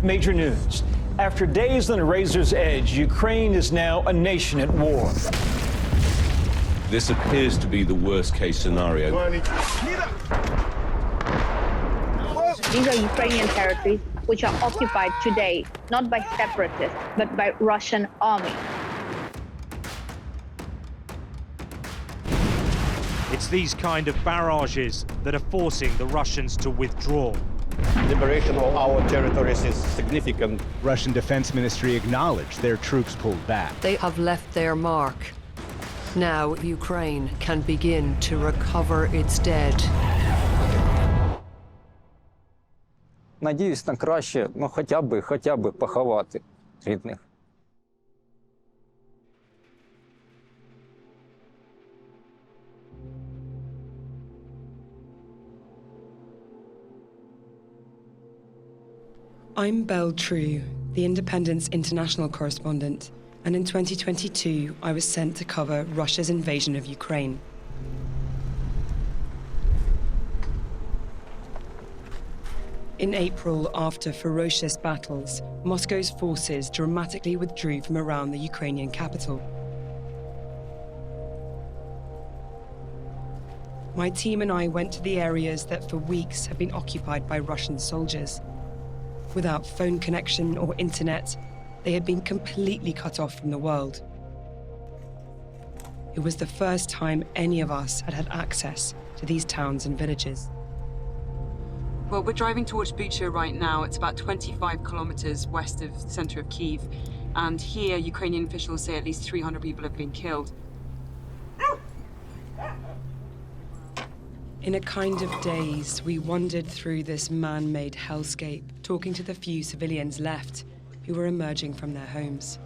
Major news. After days on a razor's edge, Ukraine is now a nation at war. This appears to be the worst-case scenario. These are Ukrainian territories which are occupied today not by separatists, but by Russian army. It's these kind of barrages that are forcing the Russians to withdraw. Liberation of our territories is significant. Russian Defense Ministry acknowledged their troops pulled back. They have left their mark. Now Ukraine can begin to recover its dead. Надіюсь на краще, ну хоча б поховати рідних. I'm Bel Trew, the Independent's international correspondent, and in 2022 I was sent to cover Russia's invasion of Ukraine. In April, after ferocious battles, Moscow's forces dramatically withdrew from around the Ukrainian capital. My team and I went to the areas that for weeks had been occupied by Russian soldiers. Without phone connection or internet, they had been completely cut off from the world. It was the first time any of us had had access to these towns and villages. Well, we're driving towards Bucha right now. It's about 25 kilometers west of the center of Kyiv. And here, Ukrainian officials say at least 300 people have been killed. In a kind of daze, we wandered through this man-made hellscape, talking to the few civilians left who were emerging from their homes.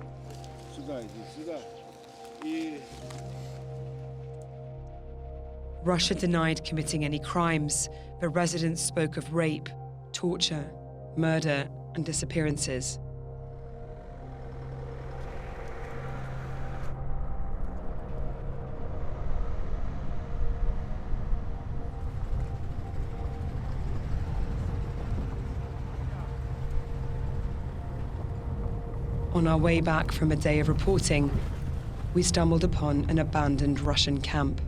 Russia denied committing any crimes, but residents spoke of rape, torture, murder, and disappearances. On our way back from a day of reporting, we stumbled upon an abandoned Russian camp.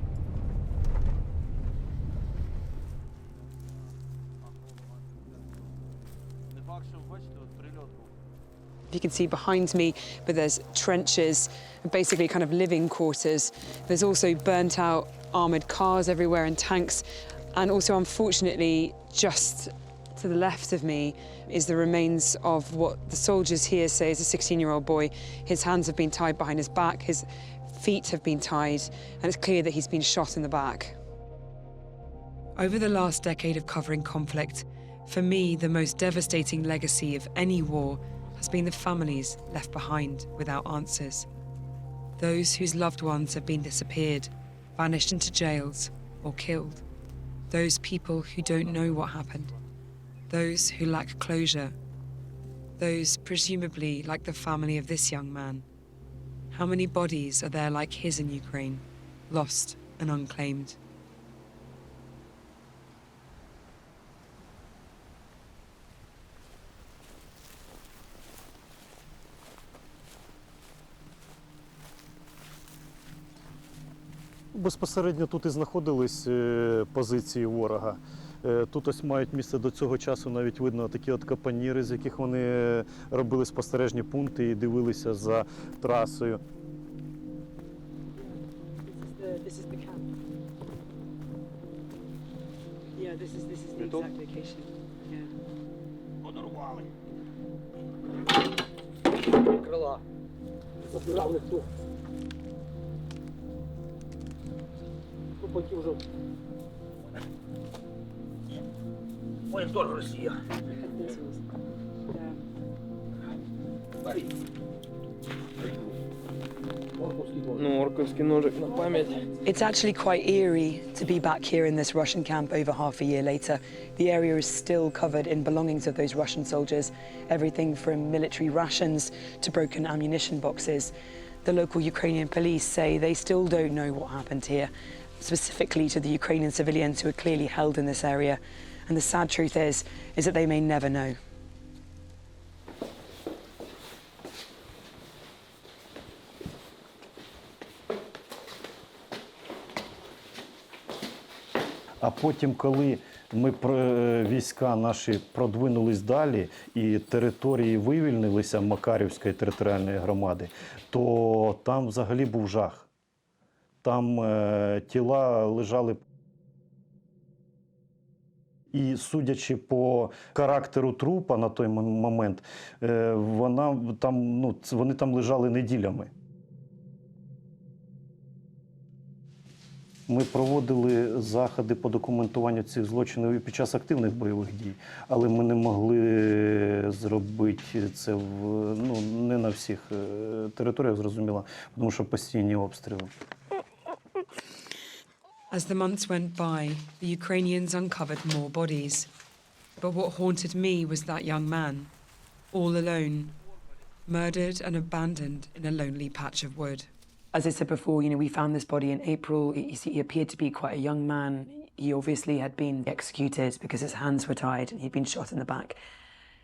You can see behind me, but there's trenches, basically kind of living quarters. There's also burnt out armored cars everywhere and tanks. And also, unfortunately, just to the left of me is the remains of what the soldiers here say is a 16-year-old boy. His hands have been tied behind his back, his feet have been tied, and it's clear that he's been shot in the back. Over the last decade of covering conflict, for me, the most devastating legacy of any war has been the families left behind without answers. Those whose loved ones have been disappeared, vanished into jails, or killed. Those people who don't know what happened. Those who lack closure. Those presumably like the family of this young man. How many bodies are there like his in Ukraine, lost and unclaimed? Безпосередньо тут і знаходились позиції ворога. Тут ось мають місце до цього часу, навіть видно такі от капоніри, з яких вони робили спостережні пункти і дивилися за трасою. Крила. Забирали хто. Потім вже. Ой, теж Росія. It's actually quite eerie to be back here in this Russian camp over half a year later. The area is still covered in belongings of those Russian soldiers, everything from military rations to broken ammunition boxes. The local Ukrainian police say they still don't know what happened here, specifically to the Ukrainian civilians who are clearly held in this area. And the sad truth is that they may never know. А потім, коли війська наші продвинулись далі і території вивільнилися Макарівської територіальної громади, то там взагалі був жах. Там тіла лежали. І судячи по характеру трупа на той момент, вони там лежали неділями. Ми проводили заходи по документуванню цих злочинів і під час активних бойових дій, але ми не могли зробити це не на всіх територіях, зрозуміло, тому що постійні обстріли. As the months went by, the Ukrainians uncovered more bodies. But what haunted me was that young man, all alone, murdered and abandoned in a lonely patch of wood. As I said before, we found this body in April. He appeared to be quite a young man. He obviously had been executed because his hands were tied and he'd been shot in the back.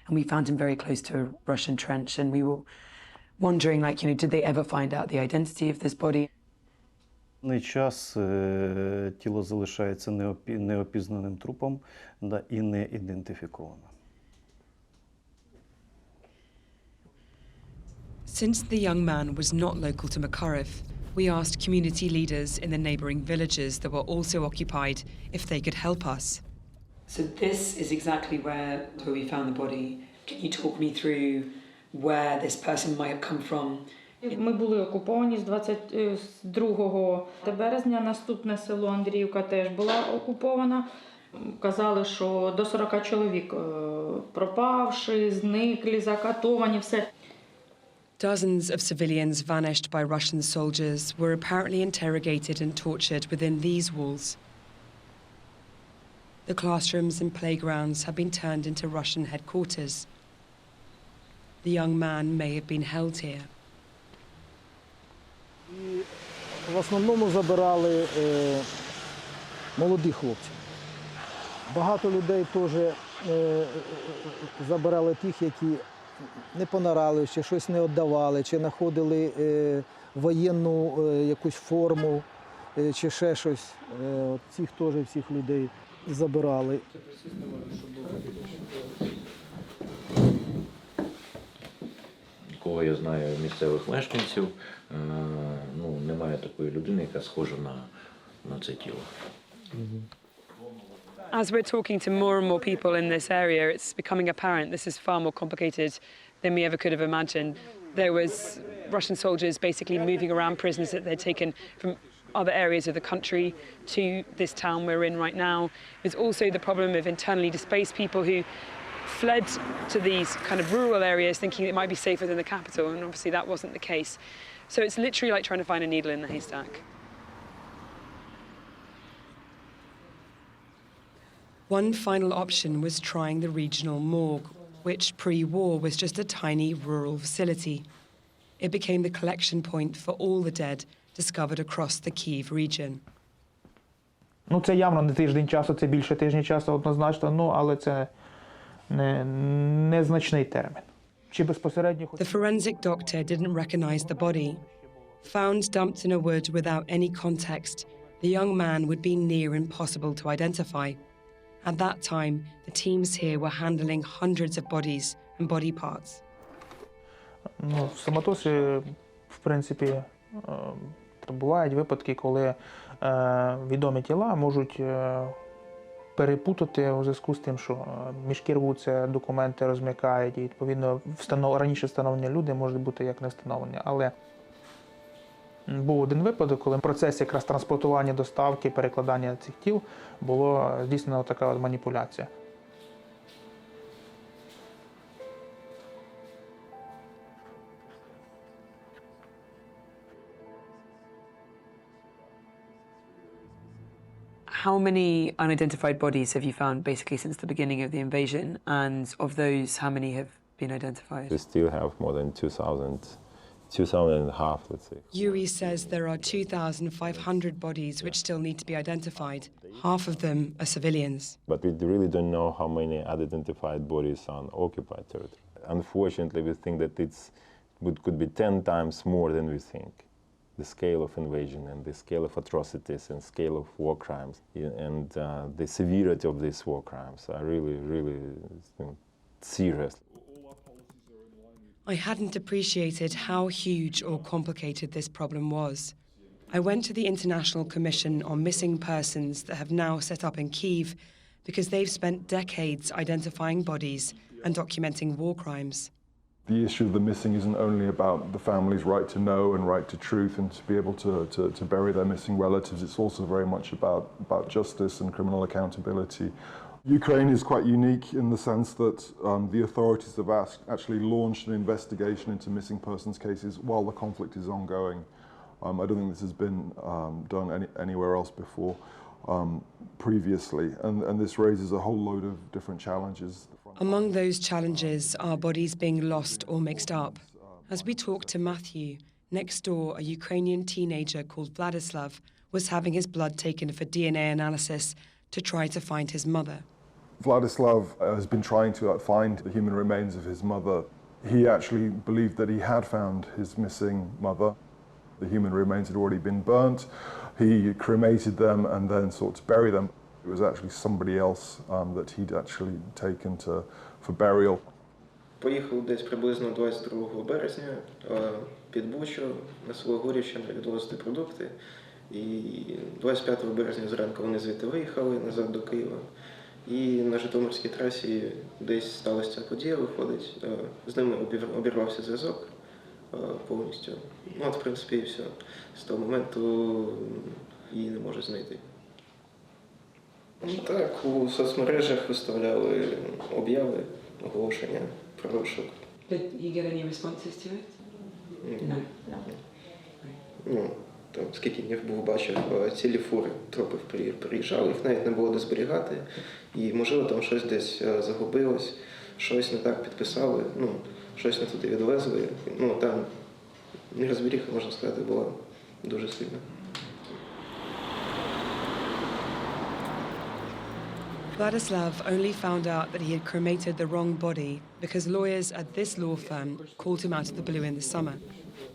And we found him very close to a Russian trench, and we were wondering, did they ever find out the identity of this body? На час тіло залишається неопізнаним трупом і не ідентифіковано. Since the young man was not local to Makariv, we asked community leaders in the neighbouring villages that were also occupied if they could help us. So this is exactly where we found the body. Can you talk me through where this person might have come from? Ми були окуповані з 22 березня. Наступне село Андріївка теж була окупована. Казали, що до 40 чоловік пропавши, зниклі, закатовані, все. Dozens of civilians vanished by Russian soldiers were apparently interrogated and tortured within these walls. The classrooms and playgrounds have been turned into Russian headquarters. The young man may have been held here. В основному забирали молодих хлопців. Багато людей теж забирали тих, які не понарали, чи щось не віддавали, чи знаходили воєнну якусь форму, чи ще щось. Цих теж всіх людей забирали. Кого я знаю місцевих мешканців, немає такої людини, яка схожа на це тіло. As we're talking to more and more people in this area, it's becoming apparent this is far more complicated than we ever could have imagined. There was Russian soldiers basically moving around prisoners that they'd taken from other areas of the country to this town we're in right now. There's also the problem of internally displaced people who fled to these kind of rural areas thinking it might be safer than the capital, and obviously that wasn't the case. So it's literally like trying to find a needle in the haystack. One final option was trying the regional morgue, which pre-war was just a tiny rural facility. It became the collection point for all the dead discovered across the Kyiv region. Це явно не тиждень часу, це більше тижня часу однозначно, але це незначний термін. Чи безпосередньо... The forensic doctor didn't recognize the body. Found dumped in a wood without any context, the young man would be near impossible to identify. At that time, the teams here were handling hundreds of bodies and body parts. В Самотосі, в принципі, бувають випадки, коли відомі тіла можуть перепутати у зв'язку з тим, що мішки рвуться, документи розм'якають, і, відповідно, раніше встановлені люди можуть бути як не встановлені. Але був один випадок, коли в процесі якраз транспортування, доставки, перекладання цих тіл було здійснено така от маніпуляція. How many unidentified bodies have you found basically since the beginning of the invasion? And of those, how many have been identified? We still have more than 2,000 and a half, let's say. Yuri says there are 2,500 bodies which still need to be identified. Half of them are civilians. But we really don't know how many unidentified bodies are on occupied territory. Unfortunately, we think that could be 10 times more than we think. the scale of invasion and the scale of atrocities and scale of war crimes and the severity of these war crimes are really, really serious. I hadn't appreciated how huge or complicated this problem was. I went to the International Commission on Missing Persons that have now set up in Kyiv because they've spent decades identifying bodies and documenting war crimes. The issue of the missing isn't only about the family's right to know and right to truth and to be able to bury their missing relatives. It's also very much about justice and criminal accountability. Ukraine is quite unique in the sense that the authorities have actually launched an investigation into missing persons cases while the conflict is ongoing. I don't think this has been done anywhere else before previously, and this raises a whole load of different challenges. Among those challenges are bodies being lost or mixed up. As we talked to Matthew, next door a Ukrainian teenager called Vladislav was having his blood taken for DNA analysis to try to find his mother. Vladislav has been trying to find the human remains of his mother. He actually believed that he had found his missing mother. The human remains had already been burnt. He cremated them and then sought to bury them. It was actually somebody else that he'd actually taken for burial. Поїхав десь приблизно 22 березня під Бучу на село Горівщина відвозити продукти. І 25 березня зранку вони звідти виїхали назад до Києва. І на Житомирській трасі десь сталася ця подія, виходить. З ними обірвався зв'язок повністю. Ну, от, в принципі, і все. З того моменту її не можуть знайти. Так, у соцмережах виставляли обяви, оголошення про розшук. Did he get any responses to it? No. Ну, там, скільки днів був, бачив, цілі фури трупів приїжджали, їх навіть не було де зберігати. І, можливо, там щось десь загубилось, щось не так підписали, ну, щось не туди відвезли. Ну, там нерозберіха, можна сказати, була дуже сильна. Vladislav only found out that he had cremated the wrong body because lawyers at this law firm called him out of the blue in the summer.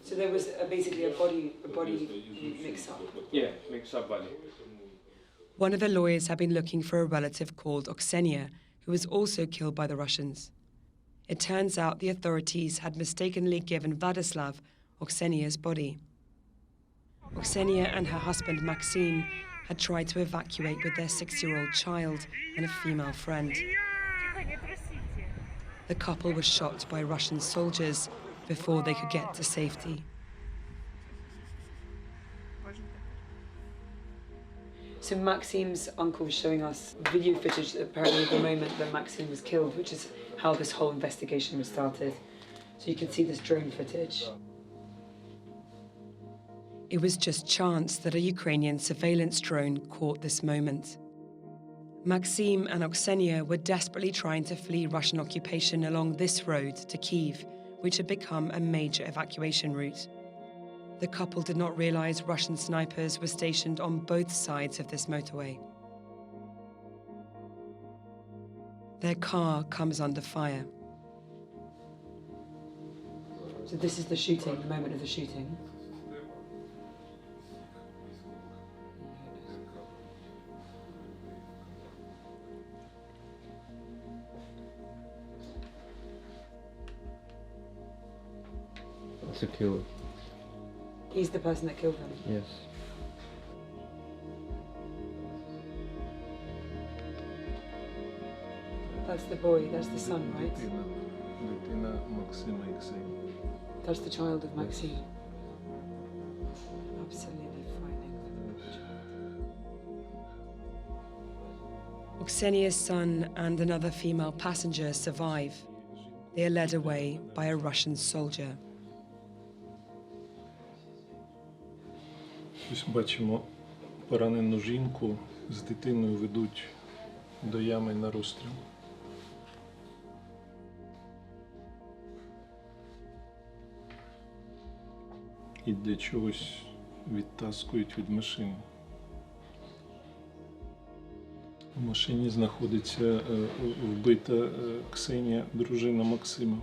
So there was basically a body mix-up? Yeah, mix-up body. One of the lawyers had been looking for a relative called Oksenia, who was also killed by the Russians. It turns out the authorities had mistakenly given Vladislav Oksenia's body. Oksenia and her husband Maxim had tried to evacuate with their 6-year-old child and a female friend. The couple was shot by Russian soldiers before they could get to safety. So Maxim's uncle was showing us video footage apparently of the moment that Maxim was killed, which is how this whole investigation was started. So you can see this drone footage. It was just chance that a Ukrainian surveillance drone caught this moment. Maxim and Oksenia were desperately trying to flee Russian occupation along this road to Kyiv, which had become a major evacuation route. The couple did not realize Russian snipers were stationed on both sides of this motorway. Their car comes under fire. So this is the shooting, the moment of the shooting. It's a killer. He's the person that killed them? Yes. That's the boy, that's the son, right? Дитина Максима і Ксенії. That's the child of Maxime. Absolutely frightening. Oksenia's son and another female passenger survive. They are led away by a Russian soldier. Ось бачимо поранену жінку з дитиною ведуть до ями на розстріл. І для чогось відтаскують від машини. У машині знаходиться вбита Ксенія, дружина Максима.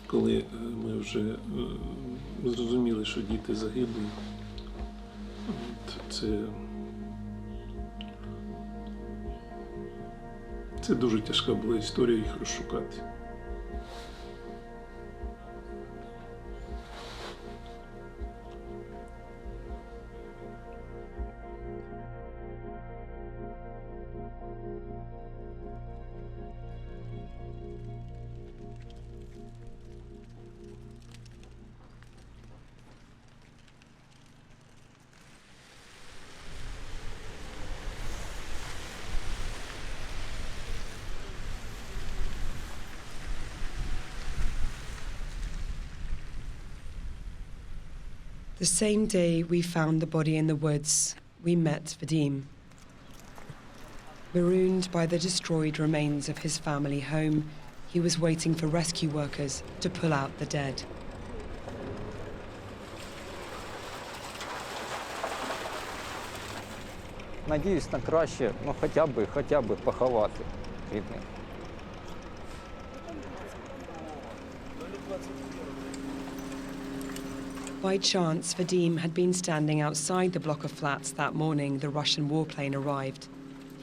Коли ми вже зрозуміли, що діти загиблі, це дуже тяжка була історія їх розшукати. The same day we found the body in the woods, we met Vadim. Marooned by the destroyed remains of his family home, he was waiting for rescue workers to pull out the dead. Надіюсь на краще, ну хоча б поховати рідних. By chance, Vadim had been standing outside the block of flats that morning the Russian warplane arrived.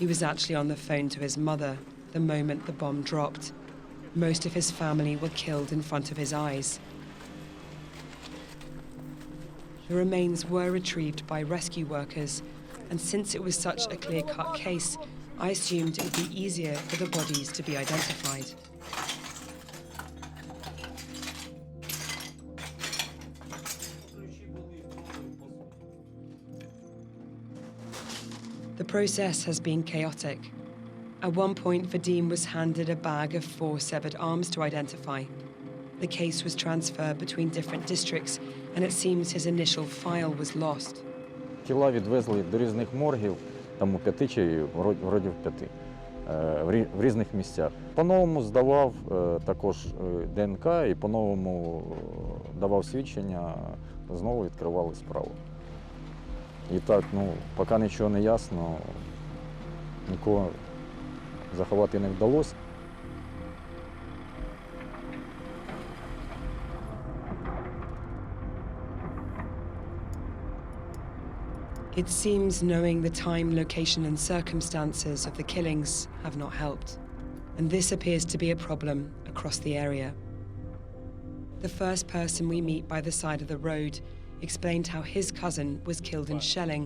He was actually on the phone to his mother the moment the bomb dropped. Most of his family were killed in front of his eyes. The remains were retrieved by rescue workers, and since it was such a clear-cut case, I assumed it would be easier for the bodies to be identified. The process has been chaotic. At one point, Vadim was handed a bag of 4 severed arms to identify. The case was transferred between different districts, and it seems his initial file was lost. Тіла відвезли до різних моргів, там у 5 чи вроді в 5, в різних місцях. По-новому здавав також ДНК і по-новому давав свідчення, знову відкривали справу. І так, поки нічого не ясно, нікого заховати не вдалося. It seems knowing the time, location and circumstances of the killings have not helped, and this appears to be a problem across the area. The first person we meet by the side of the road explained how his cousin was killed in shelling,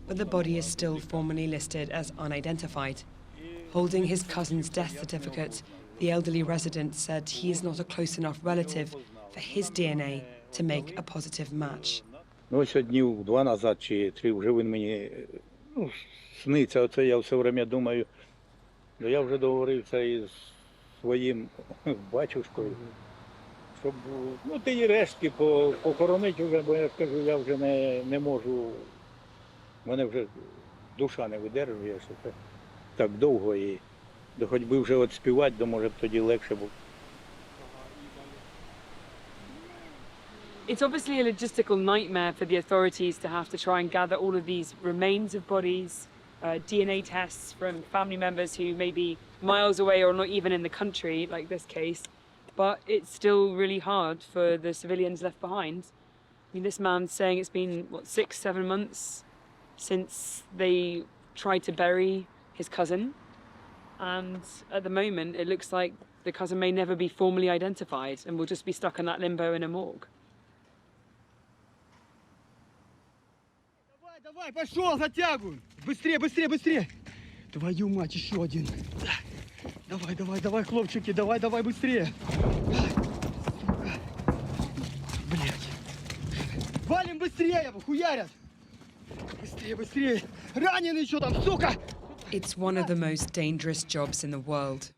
but the body is still formally listed as unidentified. Holding his cousin's death certificate, the elderly resident said he is not a close enough relative for his DNA to make a positive match. Ось днів 2 назад чи 3 вже він мені сниться. Оце я все время думаю. Я вже договорився із своїм батюшкою, щоб ті рештки похоронити вже, бо я скажу, я вже не можу, мене вже душа не видержує, що це так довго і хоч би вже от співати, то може б тоді легше було. It's obviously a logistical nightmare for the authorities to have to try and gather all of these remains of bodies, DNA tests from family members who may be miles away or not even in the country, like this case. But it's still really hard for the civilians left behind. I mean, this man's saying it's been, 6-7 months since they tried to bury his cousin. And at the moment, it looks like the cousin may never be formally identified and will just be stuck in that limbo in a morgue. Давай, пошел, затягивай! Быстрее, быстрее, быстрее! Твою мать, еще один! Давай, хлопчики, давай, быстрее! Сука! Блять! Валим быстрее, хуярят! Быстрее! Раненый что там, сука! It's one of the most dangerous jobs in the world.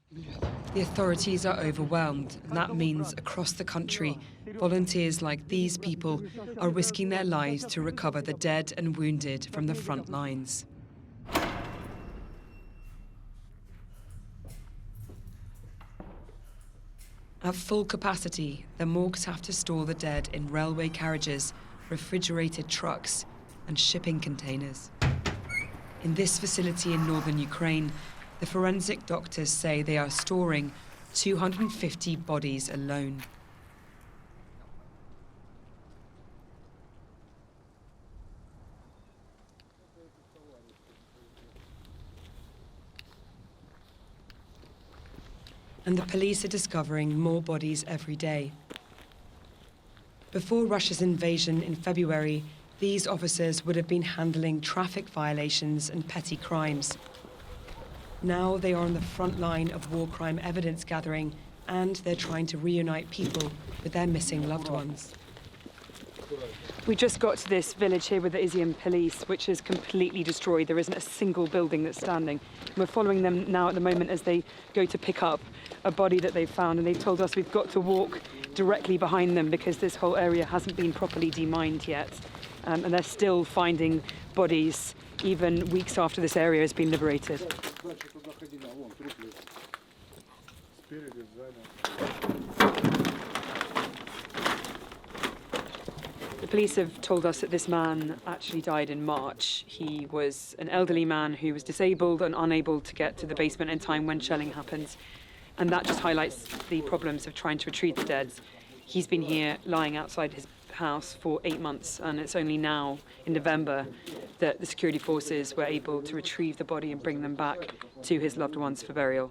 The authorities are overwhelmed, and that means across the country, volunteers like these people are risking their lives to recover the dead and wounded from the front lines. At full capacity, the morgues have to store the dead in railway carriages, refrigerated trucks, and shipping containers. In this facility in northern Ukraine, the forensic doctors say they are storing 250 bodies alone. and the police are discovering more bodies every day. Before Russia's invasion in February, these officers would have been handling traffic violations and petty crimes. Now they are on the front line of war crime evidence gathering, and they're trying to reunite people with their missing loved ones. We just got to this village here with the Izium police, which is completely destroyed. There isn't a single building that's standing. We're following them now at the moment as they go to pick up a body that they've found, and they've told us we've got to walk directly behind them because this whole area hasn't been properly demined yet. And they're still finding bodies even weeks after this area has been liberated. The police have told us that this man actually died in March. He was an elderly man who was disabled and unable to get to the basement in time when shelling happened. And that just highlights the problems of trying to retrieve the dead. He's been here lying outside his house for 8 months, and it's only now, in November, that the security forces were able to retrieve the body and bring them back to his loved ones for burial.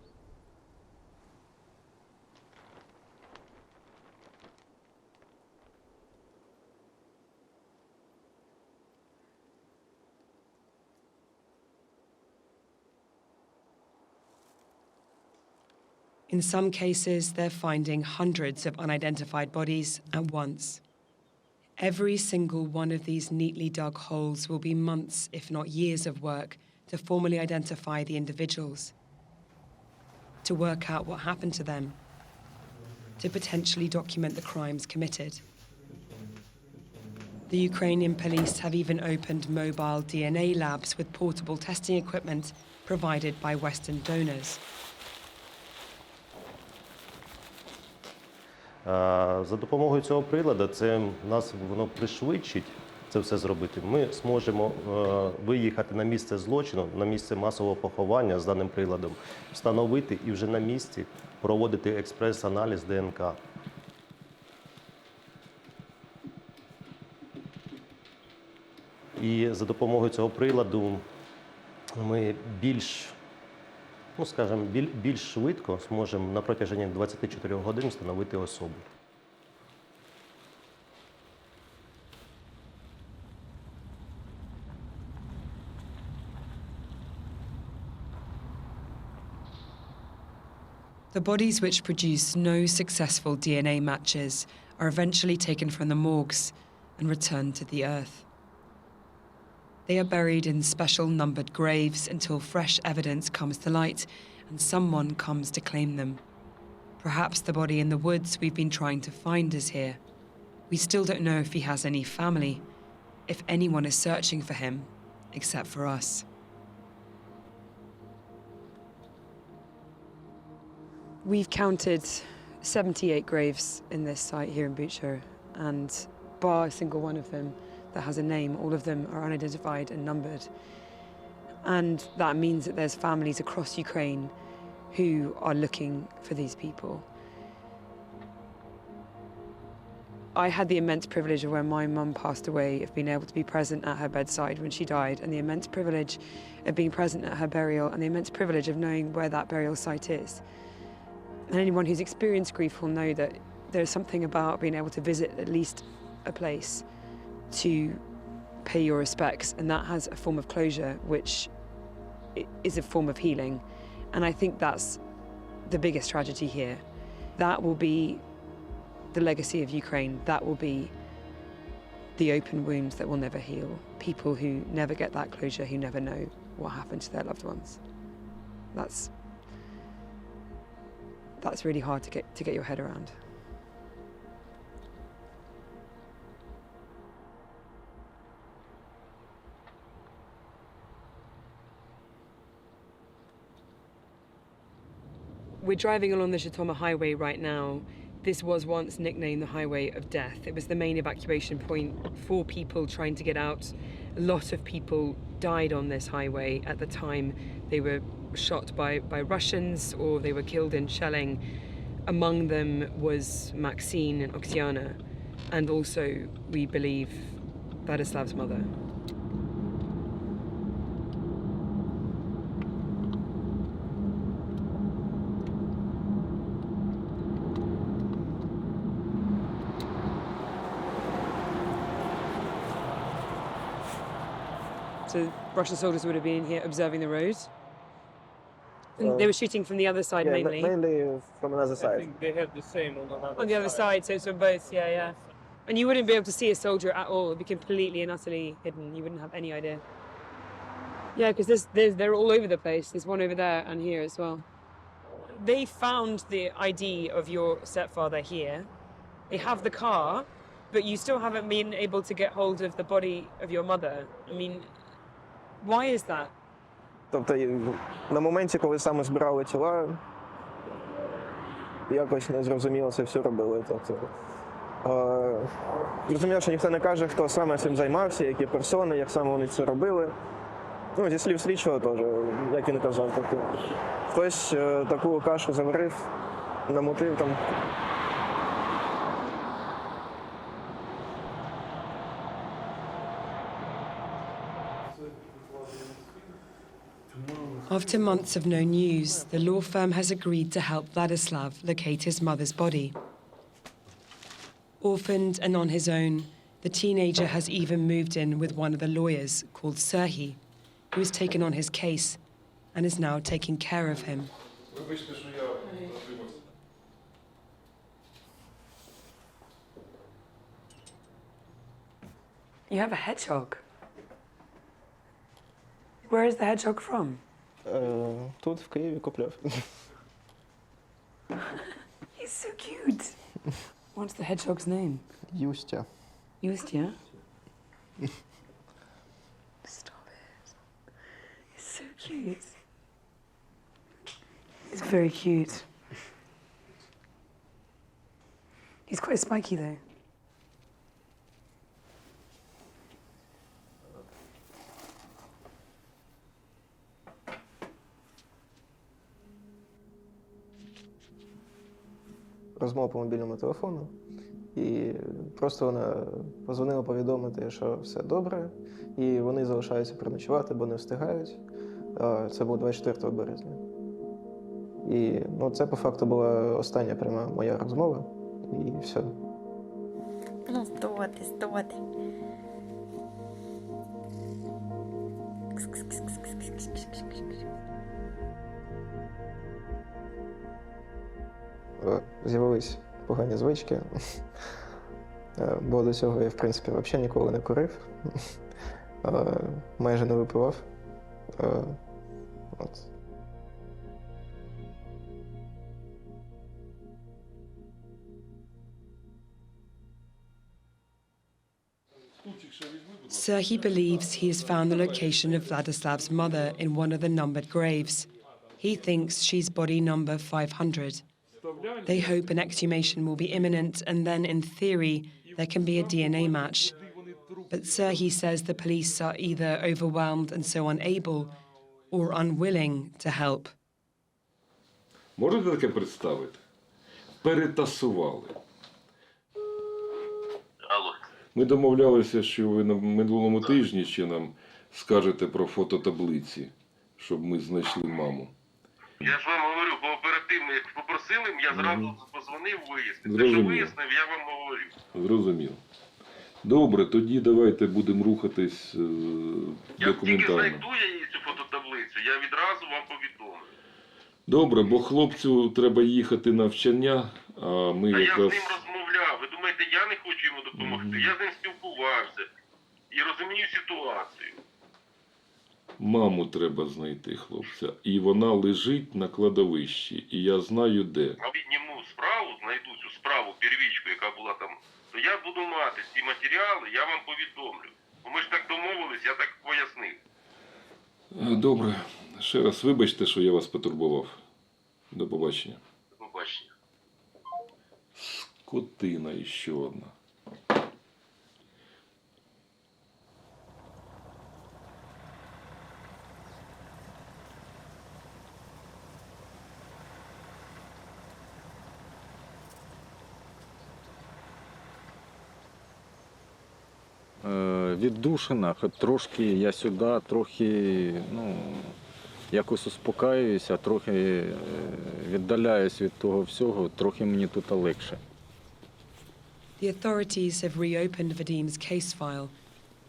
In some cases, they're finding hundreds of unidentified bodies at once. Every single one of these neatly dug holes will be months, if not years, of work to formally identify the individuals, to work out what happened to them, to potentially document the crimes committed. The Ukrainian police have even opened mobile DNA labs with portable testing equipment provided by Western donors. За допомогою цього приладу воно пришвидшить це все зробити. Ми зможемо виїхати на місце злочину, на місце масового поховання з даним приладом, встановити і вже на місці проводити експрес-аналіз ДНК. І за допомогою цього приладу ми більш швидко зможемо на протязі 24 годин встановити особу. The bodies which produce no successful DNA matches are eventually taken from the morgues and returned to the earth. They are buried in special numbered graves until fresh evidence comes to light and someone comes to claim them. Perhaps the body in the woods we've been trying to find is here. We still don't know if he has any family, if anyone is searching for him, except for us. We've counted 78 graves in this site here in Bucha, and bar a single one of them that has a name, all of them are unidentified and numbered. And that means that there's families across Ukraine who are looking for these people. I had the immense privilege of when my mum passed away of being able to be present at her bedside when she died, and the immense privilege of being present at her burial, and the immense privilege of knowing where that burial site is. And anyone who's experienced grief will know that there's something about being able to visit at least a place to pay your respects, and that has a form of closure, which is a form of healing. And I think that's the biggest tragedy here. That will be the legacy of Ukraine. That will be the open wounds that will never heal. People who never get that closure, who never know what happened to their loved ones. That's really hard to get your head around. We're driving along the Zhytomyr highway right now. This was once nicknamed the Highway of Death. It was the main evacuation point for people trying to get out. A lot of people died on this highway at the time. They were shot by Russians or they were killed in shelling. Among them was Maxine and Oksana, and also, we believe, Vladislav's mother. So Russian soldiers would have been here observing the road. And they were shooting from the other side mainly. Mainly from another I side. think they have the same on another On the other side, so it's from both, yeah. And you wouldn't be able to see a soldier at all. It'd be completely and utterly hidden. You wouldn't have any idea. Yeah, because they're all over the place. There's one over there and here as well. They found the ID of your stepfather here. They have the car, but you still haven't been able to get hold of the body of your mother. I mean, why is that? Тобто на моменті, коли саме збирали тіла, якось незрозуміло це все робили. Тобто, зрозуміло, що ніхто не каже, хто саме цим займався, які персони, як саме вони це робили. Ну, зі слів слідчого теж, як він казав. Тобто, хтось таку кашу заварив, намутив там. After months of no news, the law firm has agreed to help Vladislav locate his mother's body. Orphaned and on his own, the teenager has even moved in with one of the lawyers called Serhiy, who has taken on his case and is now taking care of him. You have a hedgehog. Where is the hedgehog from? Тут, в Києві, купляв. He's so cute. What's the hedgehog's name? Юстя. Ustya? Stop it. He's so cute. He's very cute. He's quite spiky though. Розмова по мобільному телефону, і просто вона позвонила повідомити, що все добре, і вони залишаються переночувати, бо не встигають. Це було 24 березня. І це по факту була остання пряма моя розмова, і все. Ну, здоти. З'явились погані звички, бо до цього я, в принципі, взагалі ніколи не курив, майже не випивав. От. Serhiy believes he has found the location of Vladislav's mother in one of the numbered graves. He thinks she's body number 500. They hope an exhumation will be imminent and then, in theory, there can be a DNA match. But Serhiy says the police are either overwhelmed and so unable or unwilling to help. Можете таке представити? Перетасували. Алло. Ми домовлялися, що ви на минулому тижні ще нам скажете про фототаблиці, щоб ми знайшли маму. Я ж вам говорю, бо оперативно, як попросили, я зразу позвонив, вияснив. Те, що Зрозумів. вияснив, я вам говорю. Зрозуміло. Добре, тоді давайте будемо рухатись Як тільки документально. знайду я її цю фототаблицю, я відразу вам повідомлю. Добре, бо хлопцю треба їхати на навчання, а ми А я з якраз... ним розмовляв. Ви думаєте, я не хочу йому допомогти? Я з ним спілкувався і розумію ситуацію. Маму треба знайти, хлопця. І вона лежить на кладовищі, і я знаю де. А підніму справу, знайду цю справу, первічку, яка була там, то я буду мати ці матеріали, я вам повідомлю. Бо ми ж так домовились, я так пояснив. Добре. Ще раз вибачте, що я вас потурбував. До побачення. До побачення. Скотина іще одна. Віддушина, хоч трошки я сюди, трохи, якось успокаююся, трохи віддаляюсь від того всього, трохи мені тут легше. The authorities have reopened Vadim's case file,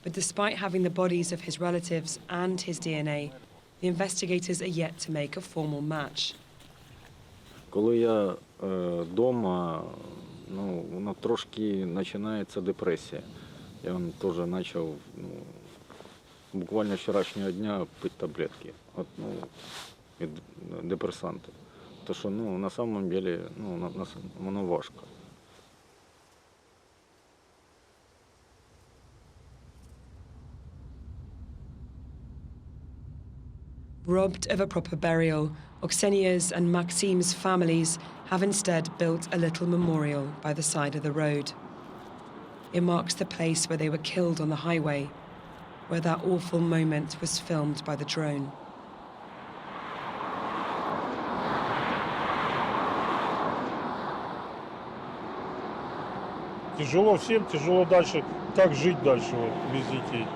But despite having the bodies of his relatives and his DNA, the investigators are yet to make a formal match. Коли я вдома, воно трошки починається депресія. Я теж почав буквально вчорашнього дня пити таблетки від депресантів. Тому що на самом деле воно важко. Robbed of a proper burial, Oksenia's and Maxim's families have instead built a little memorial by the side of the road. It marks the place where they were killed on the highway, where that awful moment was filmed by the drone. Тяжело всем, тяжело дальше. Как жить дальше без детей?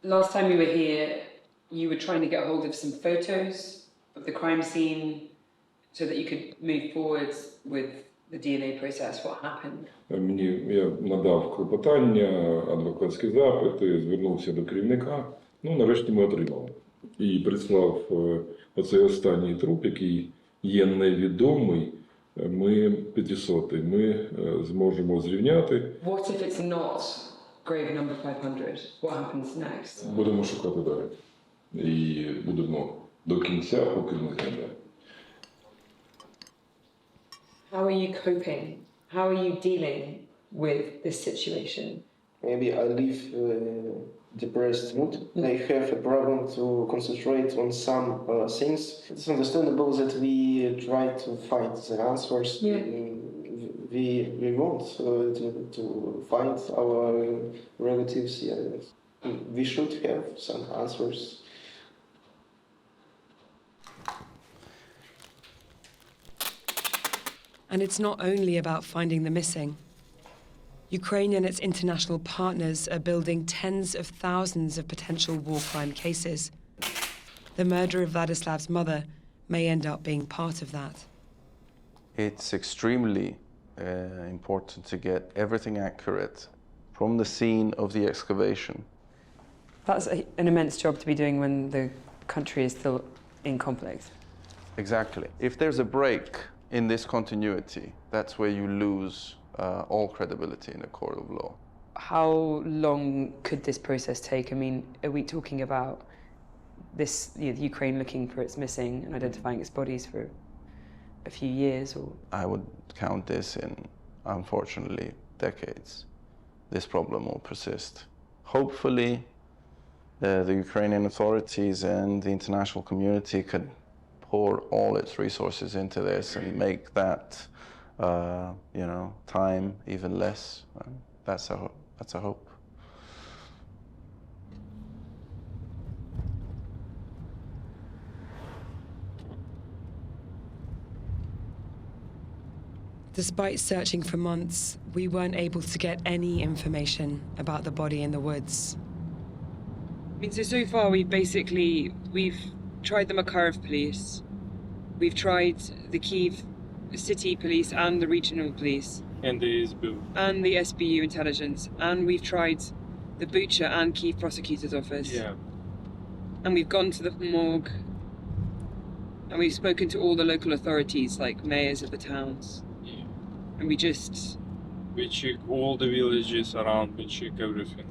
Last time you were here, you were trying to get hold of some photos of the crime scene so that you could move forwards with the DNA process. What happened? Я надав клопотання, адвокатські запити, звернувся до керівника. Нарешті ми отримали. І прислав оцей останній труп, який є невідомий, ми 500. Ми зможемо зрівняти. What if it's not grave number 500? What happens next? Будемо шукати далі. І будемо до кінця, поки не знайдемо. How are you coping? How are you dealing with this situation? Maybe I live depressed mood. I have a problem to concentrate on some things. It's understandable that we try to find the answers. Yeah. We want to find our relatives. Yeah. We should have some answers. And it's not only about finding the missing. Ukraine and its international partners are building tens of thousands of potential war crime cases. The murder of Vladislav's mother may end up being part of that. It's extremely important to get everything accurate from the scene of the excavation. That's an immense job to be doing when the country is still in conflict. Exactly. If there's a break in this continuity, that's where you lose all credibility in a court of law. How long could this process take? I mean, are we talking about this, Ukraine looking for its missing and identifying its bodies for a few years? Or I would count this in, unfortunately, decades. This problem will persist. Hopefully, the Ukrainian authorities and the international community could pour all its resources into this and make that, time even less. That's a hope. Despite searching for months, we weren't able to get any information about the body in the woods. I mean, so far we've tried the Makharov police, we've tried the Kyiv city police and the regional police. And the SBU. And the SBU intelligence. And we've tried the Bucha and Kyiv prosecutor's office. Yeah. And we've gone to the morgue. And we've spoken to all the local authorities, like mayors of the towns. Yeah. And we check all the villages around, we check everything,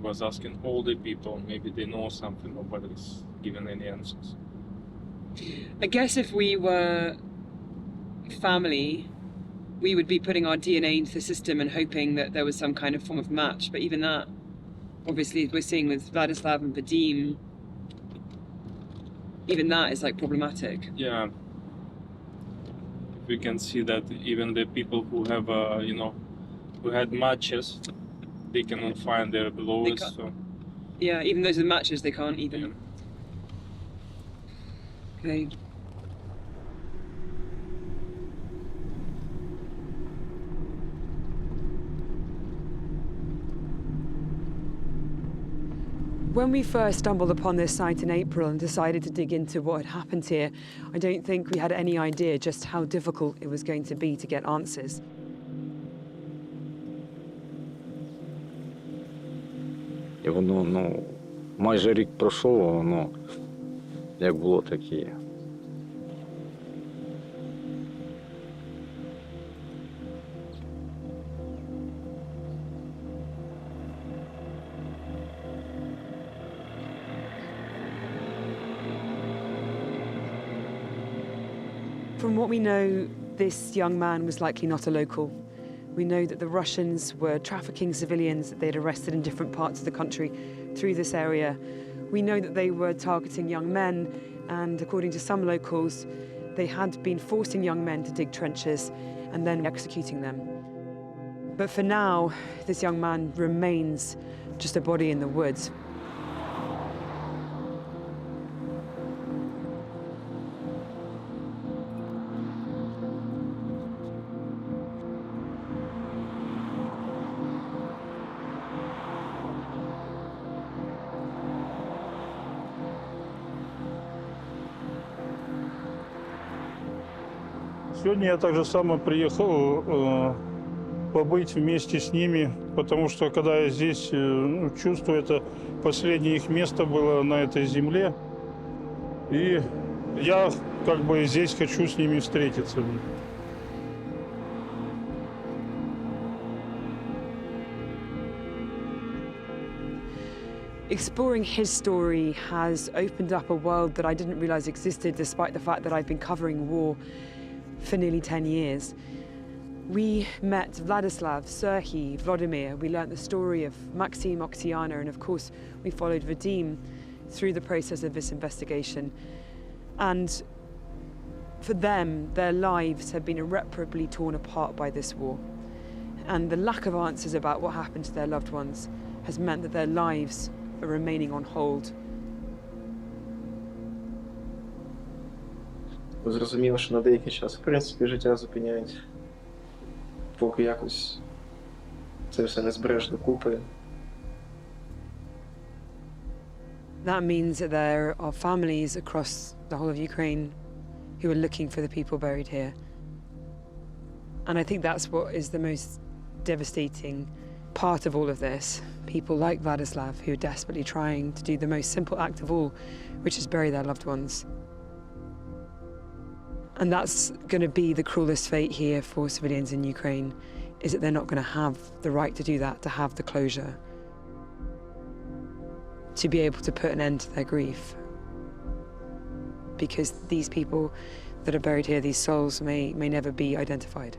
was asking all the people, maybe they know something, nobody's given any answers. I guess if we were family, we would be putting our DNA into the system and hoping that there was some kind of form of match. But even that, obviously, we're seeing with Vladislav and Vadim, even that is problematic. Yeah. We can see that even the people who have, who had matches, they cannot find their belongings. So. Yeah, even those with matches, they can't even. Yeah. Okay. When we first stumbled upon this site in April and decided to dig into what had happened here, I don't think we had any idea just how difficult it was going to be to get answers. І воно, майже рік пройшов, а воно як було, так і є. From what we know, this young man was likely not a local. We know that the Russians were trafficking civilians that they'd arrested in different parts of the country through this area. We know that they were targeting young men, and according to some locals, they had been forcing young men to dig trenches and then executing them. But for now, this young man remains just a body in the woods. Сегодня я так же само приехал побыть вместе с ними, потому что когда я здесь чувствую, это последнее их место было на этой земле, и я как бы здесь хочу с ними встретиться. Exploring his story has opened up a world that I didn't realize existed, despite the fact that I've been covering war for nearly 10 years. We met Vladislav, Serhiy, Vladimir. We learnt the story of Maxim, Oksana, and of course we followed Vadim through the process of this investigation. And for them, their lives have been irreparably torn apart by this war. And the lack of answers about what happened to their loved ones has meant that their lives are remaining on hold. Зрозуміло, що на деякий час, в принципі, життя зупиняють, поки якось це все не збереш докупи. That means that there are families across the whole of Ukraine who are looking for the people buried here. And I think that's what is the most devastating part of all of this. People like Vladislav who are desperately trying to do the most simple act of all, which is bury their loved ones. And that's going to be the cruelest fate here for civilians in Ukraine, is that they're not going to have the right to do that, to have the closure, to be able to put an end to their grief. Because these people that are buried here, these souls may never be identified.